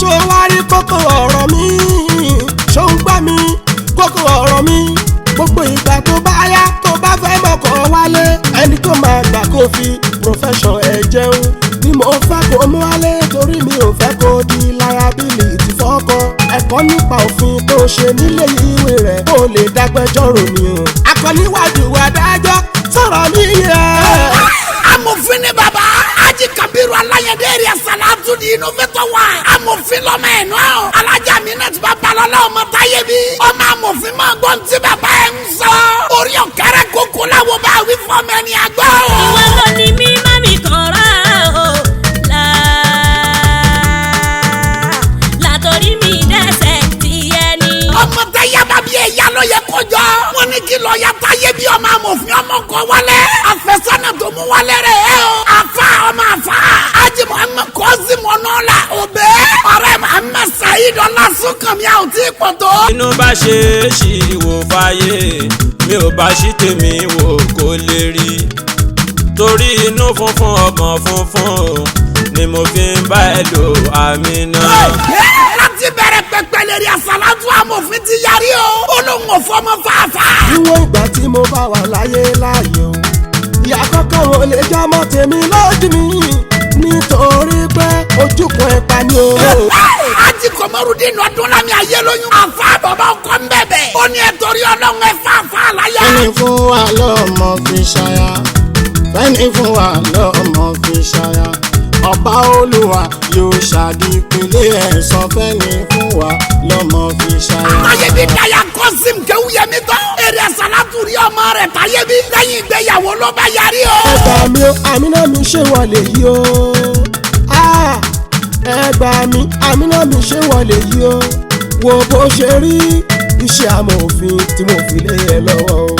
ṣó wá rí kókó ọ̀rọ̀ mi ṣó ń gbọ́ mi kókó ọ̀rọ̀ mi gbogbo ìgbà tó bá yá tó bá fẹ́ mọ̀kọ́ wálé ẹni tó máa gbà kó fi profession ẹ̀ jẹun ni mo fẹ́ kó mú wálé torí mi ò fẹ́ kó di liability fọ́kọ ẹ̀kọ́ nípa òfin tó ṣe nílé ìwé rẹ̀ kó lè dágbẹ́jọ́rò ni o akọ́níwájú adájọ́ sọ̀rọ̀ mi yẹ. amòfin ni bàbá Haji Kabiru Alayande area Salatu di innovator wa amòfin lọ́mọ ẹ̀ náà alájà mi náà ti bá balọ̀lá ọmọ táyé bí ọmọ amòfin máa gbọ́n tí bàbá ẹ̀ ń sọ orí ọ̀kẹ́rẹ́ kókó láwo bá wí fún ọmọ ẹni àgbọ̀. ìwọ ló ní mí má mi kàn rà o látòrí mi dẹ́sẹ̀ tí ẹni. ọmọ táyà bàbí ẹ̀yà ló yẹ kọjọ wọn ní kí lọ́ọ̀yà táyé bí ọmọ amòfin ọmọ kọ wálé àfẹsọ́nà tó mú wálé rẹ̀ ẹ́ o àfa ọmọ àfa Haji Muhammad Kọ́sìm Ọ̀nàọ́lá òbẹ́ ọ̀rẹ́ Muhammad Saheed Ọlásùnkànmí àwọn tí kò tó. inú bá ṣe é ṣì wò fàyè mi ò bá ṣí tèmi wò kó lè rí torí inú funfun ọkàn funfun ni mo fi ń bá ẹ lò àmì náà. láti bẹ̀rẹ̀ pẹpẹ lérí àsálàtú amòfin ti yarí o olóhùn òfòmọ fàáfà. níwọ̀n ìgbà tí mo bá wà láyé láàyè o ìyá kọ́kọ́ ò lè já mọ́ tèmi lójú mi nítorí pé ojúkan ẹ̀ pa ni o. Haji Komarudin Ọdúnlami Ayélóyún àfa bàbá ọkọ ń bẹ̀bẹ̀ ó ní ẹ̀tọ́rí ọlọ́run ẹ̀ fàáfà láyà. fẹ́ni fún wa lọ́mọ fi ṣaya fẹ́ni fún wa lọ́mọ fi ṣaya ọba olúwa yóò ṣàdìpínlẹ̀ ẹ̀sán fẹ́ni fún wa lọ́mọ fi ṣaya. Táyébí Daya Kọ́sìm Kéwúyẹmí tán èrè àsálàtú rí ọmọ rẹ̀ Táyébí lẹ́yìn ìgbéyàwó ló bá yarí o. ẹgbà mi o àmínà mi ṣe wọlé yìí o ẹgbà mi àmínà mi ṣe wọlé yìí o wo bó ṣe rí iṣẹ́ amòfin tí mo fi lé ẹ lọ́wọ́ o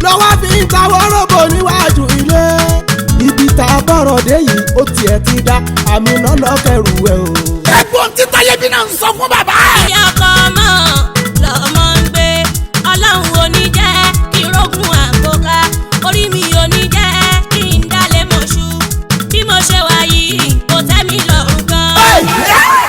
lọ́wọ́ fi ń tawọ́ rọ́bò níwájú ilé ibi tá a bọ̀rọ̀ dé yìí ó tiẹ̀ ti dá àmínà lọ́kẹ̀rù ẹ̀ o. ẹ̀gbọ́n tí Táyébí náà ń sọ fún bàbá ẹ̀. ìyá ọkọ ọmọ lọmọ ń gbé ọlọ́run ò ní jẹ́ kí rógun àkóká orí mi ò ní jẹ́ kí n dálé mọ̀ṣú bí mo ṣe wà yìí kò tẹ́ mi lọ́rùn gan.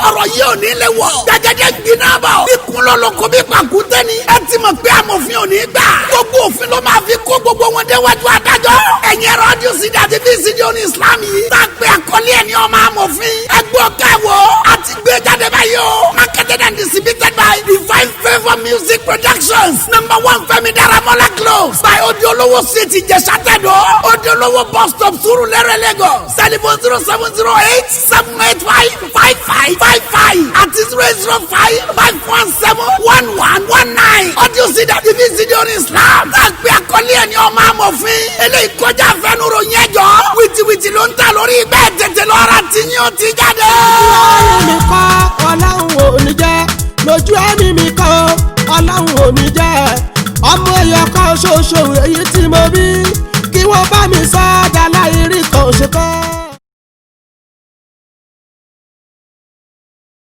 ọ̀rọ̀ yìí ò ní lè wọ̀. gẹ́gẹ́dẹ́ gbiná bọ̀. bí kúnlọ́lọ́ kó bí pàkúté ni. ẹ ti mọ̀ pé amòfin ò ní gbà. gbogbo òfin ló máa fi kó gbogbo wọn déwájú adájọ́. ẹ̀yin rọ́díò sídìí àti fíìsìdì oní Islam yìí. tá a gbé àkọlé ẹ̀ ní ọmọ amòfin. ẹ gbọ́ kẹwọ́ àti gbé jáde báyìí o. marketed and distributed by Divine Favour Music Productions. #1 Fẹ́mi Dáramọ́lá close. by Odiolowo Street Ìjẹ̀ṣà Tẹ̀dọ̀. Odiolowo bus stop Surulere Lagos. telephone 0708 785 5555 àti 005 517 1119. audio CD àti VCD on Islam. lágbé akọ́lé ẹni ọmọ amòfin. eléyìí kọjá àfẹnuro yẹn jọ. wìtìwìtì ló ń ta lórí bẹ́ẹ̀ tètè lọ́ra tí yín ó ti jáde. lójú ẹ̀mí mi kọ́ ọlọ́run ò ní jẹ́ lójú ẹ̀mí mi kọ́ ọlọ́run ò ní jẹ́ ọmọ ẹ̀yọ kan ṣoṣo èyí tí mo bí kí wọ́n bá mi sọ ọ́ dá láì rí kan ṣe kọ́.